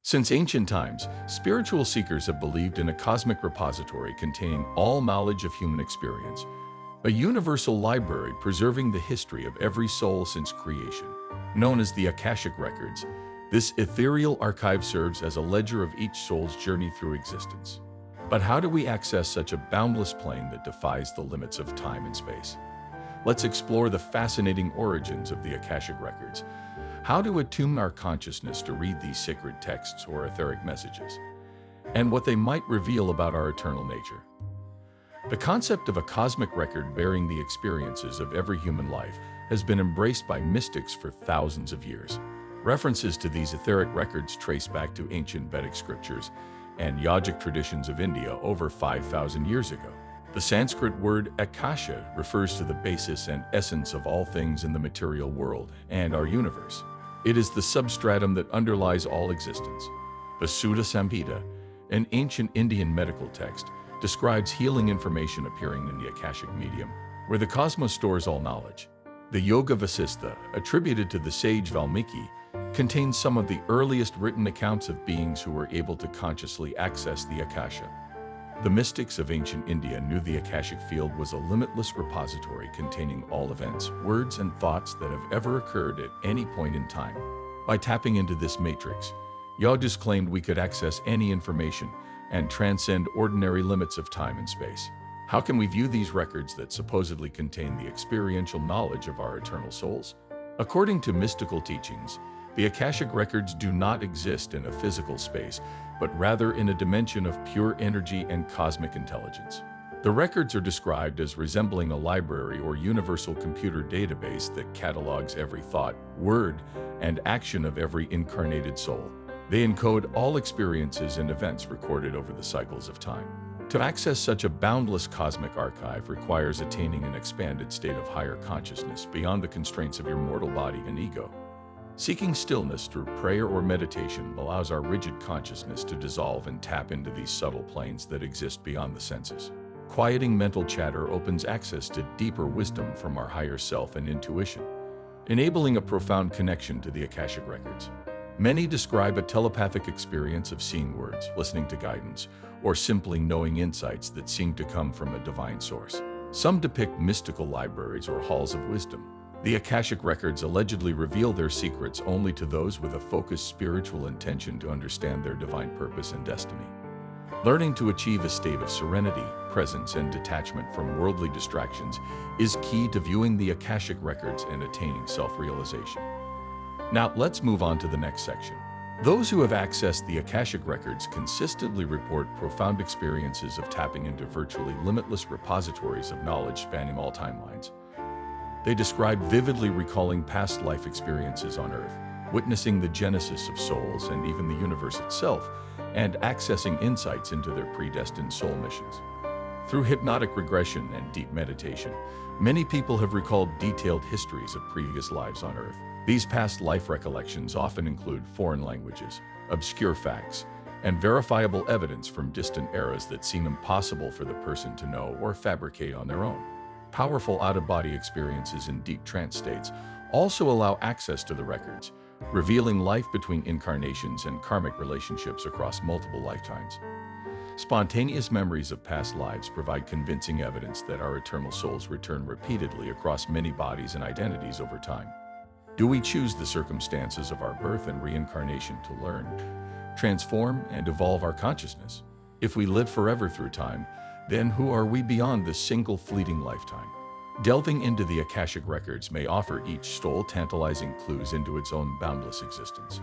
Since ancient times, spiritual seekers have believed in a cosmic repository containing all knowledge of human experience, a universal library preserving the history of every soul since creation. Known as the Akashic Records, this ethereal archive serves as a ledger of each soul's journey through existence. But how do we access such a boundless plane that defies the limits of time and space? Let's explore the fascinating origins of the Akashic Records. How to attune our consciousness to read these sacred texts or etheric messages, and what they might reveal about our eternal nature. The concept of a cosmic record bearing the experiences of every human life has been embraced by mystics for thousands of years. References to these etheric records trace back to ancient Vedic scriptures and yogic traditions of India over 5,000 years ago. The Sanskrit word Akasha refers to the basis and essence of all things in the material world and our universe. It is the substratum that underlies all existence. The Sutta Samhita, an ancient Indian medical text, describes healing information appearing in the Akashic medium, where the cosmos stores all knowledge. The Yoga Vasistha, attributed to the sage Valmiki, contains some of the earliest written accounts of beings who were able to consciously access the Akasha. The mystics of ancient India knew the Akashic field was a limitless repository containing all events, words, and thoughts that have ever occurred at any point in time. By tapping into this matrix, yogis claimed we could access any information and transcend ordinary limits of time and space. How can we view these records that supposedly contain the experiential knowledge of our eternal souls? According to mystical teachings, the Akashic Records do not exist in a physical space, but rather in a dimension of pure energy and cosmic intelligence. The records are described as resembling a library or universal computer database that catalogs every thought, word, and action of every incarnated soul. They encode all experiences and events recorded over the cycles of time. To access such a boundless cosmic archive requires attaining an expanded state of higher consciousness beyond the constraints of your mortal body and ego. Seeking stillness through prayer or meditation allows our rigid consciousness to dissolve and tap into these subtle planes that exist beyond the senses. Quieting mental chatter opens access to deeper wisdom from our higher self and intuition, enabling a profound connection to the Akashic Records. Many describe a telepathic experience of seeing words, listening to guidance, or simply knowing insights that seem to come from a divine source. Some depict mystical libraries or halls of wisdom. The Akashic Records allegedly reveal their secrets only to those with a focused spiritual intention to understand their divine purpose and destiny. Learning to achieve a state of serenity, presence, and detachment from worldly distractions is key to viewing the Akashic Records and attaining self-realization. Now, let's move on to the next section. Those who have accessed the Akashic Records consistently report profound experiences of tapping into virtually limitless repositories of knowledge spanning all timelines. They describe vividly recalling past life experiences on Earth, witnessing the genesis of souls and even the universe itself, and accessing insights into their predestined soul missions. Through hypnotic regression and deep meditation, many people have recalled detailed histories of previous lives on Earth. These past life recollections often include foreign languages, obscure facts, and verifiable evidence from distant eras that seem impossible for the person to know or fabricate on their own. Powerful out-of-body experiences in deep trance states also allow access to the records, revealing life between incarnations and karmic relationships across multiple lifetimes. Spontaneous memories of past lives provide convincing evidence that our eternal souls return repeatedly across many bodies and identities over time. Do we choose the circumstances of our birth and reincarnation to learn, transform, and evolve our consciousness? If we live forever through time, then who are we beyond this single fleeting lifetime? Delving into the Akashic Records may offer each soul tantalizing clues into its own boundless existence.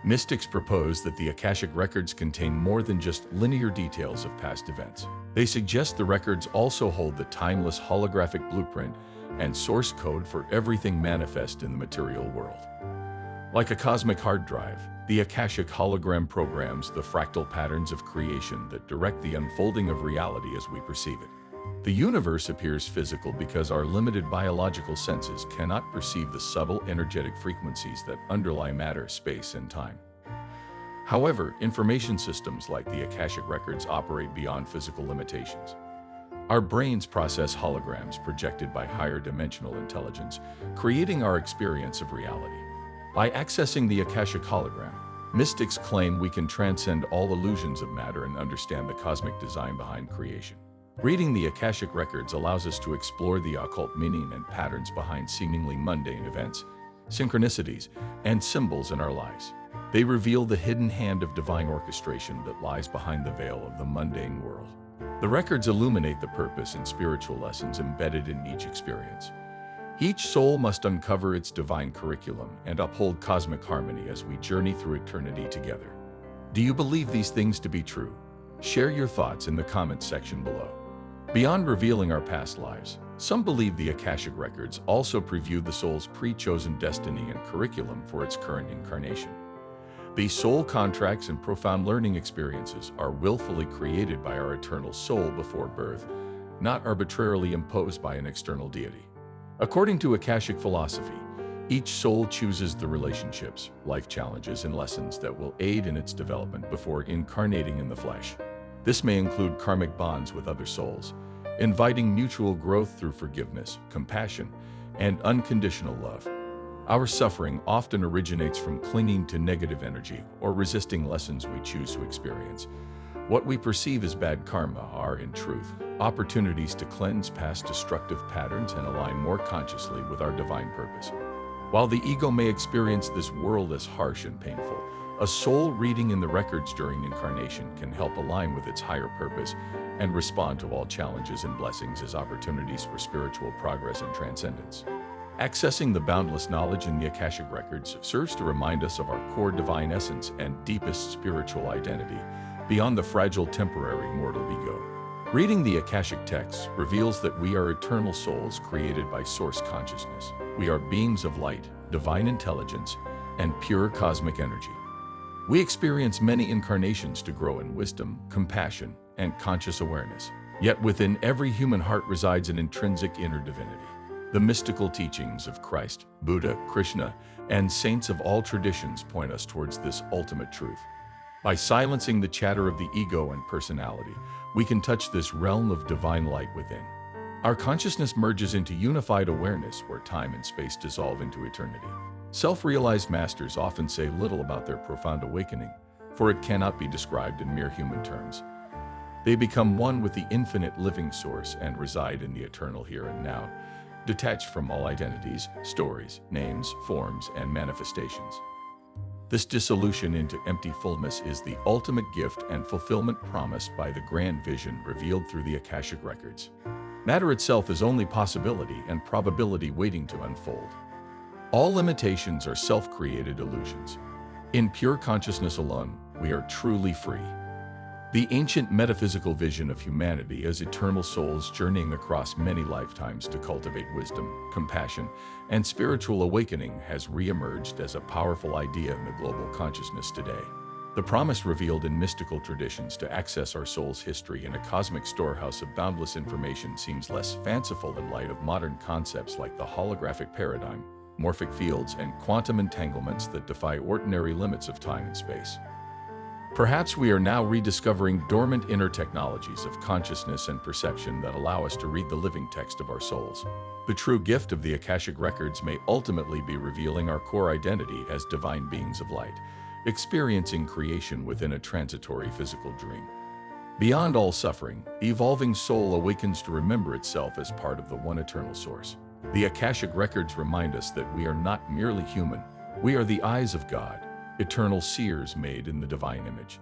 Mystics propose that the Akashic Records contain more than just linear details of past events. They suggest the records also hold the timeless holographic blueprint and source code for everything manifest in the material world. Like a cosmic hard drive, the Akashic hologram programs the fractal patterns of creation that direct the unfolding of reality as we perceive it. The universe appears physical because our limited biological senses cannot perceive the subtle energetic frequencies that underlie matter, space, and time. However, information systems like the Akashic Records operate beyond physical limitations. Our brains process holograms projected by higher dimensional intelligence, creating our experience of reality. By accessing the Akashic hologram, Mystics claim we can transcend all illusions of matter and understand the cosmic design behind creation. Reading the Akashic Records allows us to explore the occult meaning and patterns behind seemingly mundane events, synchronicities, and symbols in our lives. They reveal the hidden hand of divine orchestration that lies behind the veil of the mundane world. The records illuminate the purpose and spiritual lessons embedded in each experience. Each soul must uncover its divine curriculum and uphold cosmic harmony as we journey through eternity together. Do you believe these things to be true? Share your thoughts in the comments section below. Beyond revealing our past lives, some believe the Akashic Records also preview the soul's pre-chosen destiny and curriculum for its current incarnation. These soul contracts and profound learning experiences are willfully created by our eternal soul before birth, not arbitrarily imposed by an external deity. According to Akashic philosophy, each soul chooses the relationships, life challenges, and lessons that will aid in its development before incarnating in the flesh. This may include karmic bonds with other souls, inviting mutual growth through forgiveness, compassion, and unconditional love. Our suffering often originates from clinging to negative energy or resisting lessons we choose to experience. What we perceive as bad karma are, in truth, opportunities to cleanse past destructive patterns and align more consciously with our divine purpose. While the ego may experience this world as harsh and painful, a soul reading in the records during incarnation can help align with its higher purpose and respond to all challenges and blessings as opportunities for spiritual progress and transcendence. Accessing the boundless knowledge in the Akashic Records serves to remind us of our core divine essence and deepest spiritual identity, beyond the fragile temporary mortal ego. Reading the Akashic texts reveals that we are eternal souls created by source consciousness. We are beings of light, divine intelligence, and pure cosmic energy. We experience many incarnations to grow in wisdom, compassion, and conscious awareness. Yet within every human heart resides an intrinsic inner divinity. The mystical teachings of Christ, Buddha, Krishna, and saints of all traditions point us towards this ultimate truth. By silencing the chatter of the ego and personality, we can touch this realm of divine light within. Our consciousness merges into unified awareness where time and space dissolve into eternity. Self-realized masters often say little about their profound awakening, for it cannot be described in mere human terms. They become one with the infinite living source and reside in the eternal here and now, detached from all identities, stories, names, forms, and manifestations. This dissolution into empty fullness is the ultimate gift and fulfillment promised by the grand vision revealed through the Akashic Records. Matter itself is only possibility and probability waiting to unfold. All limitations are self-created illusions. In pure consciousness alone, we are truly free. The ancient metaphysical vision of humanity as eternal souls journeying across many lifetimes to cultivate wisdom, compassion, and spiritual awakening has re-emerged as a powerful idea in the global consciousness today. The promise revealed in mystical traditions to access our soul's history in a cosmic storehouse of boundless information seems less fanciful in light of modern concepts like the holographic paradigm, morphic fields, and quantum entanglements that defy ordinary limits of time and space. Perhaps we are now rediscovering dormant inner technologies of consciousness and perception that allow us to read the living text of our souls. The true gift of the Akashic Records may ultimately be revealing our core identity as divine beings of light, experiencing creation within a transitory physical dream. Beyond all suffering, the evolving soul awakens to remember itself as part of the one eternal source. The Akashic Records remind us that we are not merely human, we are the eyes of God, eternal seers made in the divine image.